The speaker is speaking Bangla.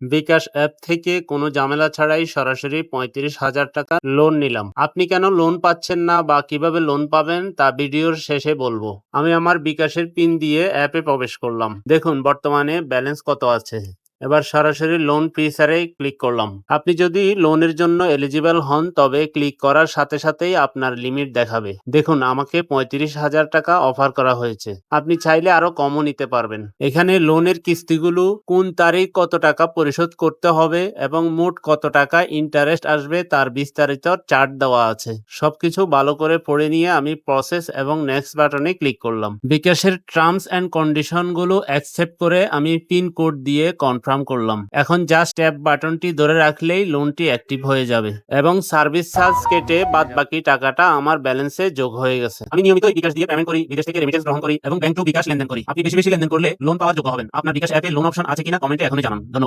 বিকাশ অ্যাপ থেকে কোনো ঝামেলা ছাড়াই সরাসরি ৩৫,০০০ টাকা লোন নিলাম। আপনি কেন লোন পাচ্ছেন না বা কিভাবে লোন পাবেন তা ভিডিওর শেষে বলবো। আমি আমার বিকাশের পিন দিয়ে অ্যাপে প্রবেশ করলাম। দেখুন বর্তমানে ব্যালেন্স কত আছে। এবার সরাসরি লোন ফিচারে ক্লিক করলাম। আপনি যদি লোনের জন্য এলিজিবল হন তবে ক্লিক করার সাথে সাথেই আপনার লিমিট দেখাবে। দেখুন আমাকে ৩৫,০০০ টাকা অফার করা হয়েছে। আপনি চাইলে আরো কমও নিতে পারবেন। এখানে লোনের কিস্তিগুলো কোন তারিখ কত টাকা পরিশোধ করতে হবে এবং মোট কত টাকা ইন্টারেস্ট আসবে তার বিস্তারিত চার্ট দেওয়া আছে। সবকিছু ভালো করে পড়ে নিয়ে আমি প্রসেস এবং নেক্সট বাটনে ক্লিক করলাম। বিকাশের টার্মস এন্ড কন্ডিশন গুলো অ্যাকসেপ্ট করে আমি পিন কোড দিয়ে কনফার্ম করলাম। এখন জাস্ট ট্যাপ বাটনটি ধরে রাখলেই লোনটি অ্যাক্টিভ হয়ে যাবে এবং সার্ভিস চার্জ কেটে বাদ বাকি টাকাটা আমার ব্যালেন্সে যোগ হয়ে গেছে। আমি নিয়মিত বিকাশ দিয়ে পেমেন্ট করি, বিদেশ থেকে রেমিটেন্স গ্রহণ করি এবং ব্যাংক টু বিকাশ লেনদেন করি। আপনি বেশি বেশি লেনদেন করলে লোন পাওয়ার যোগ্য হবেন। আপনার বিকাশ অ্যাপে লোন অপশন আছে কিনা কমেন্টে এখনই জানান। ধন্যবাদ।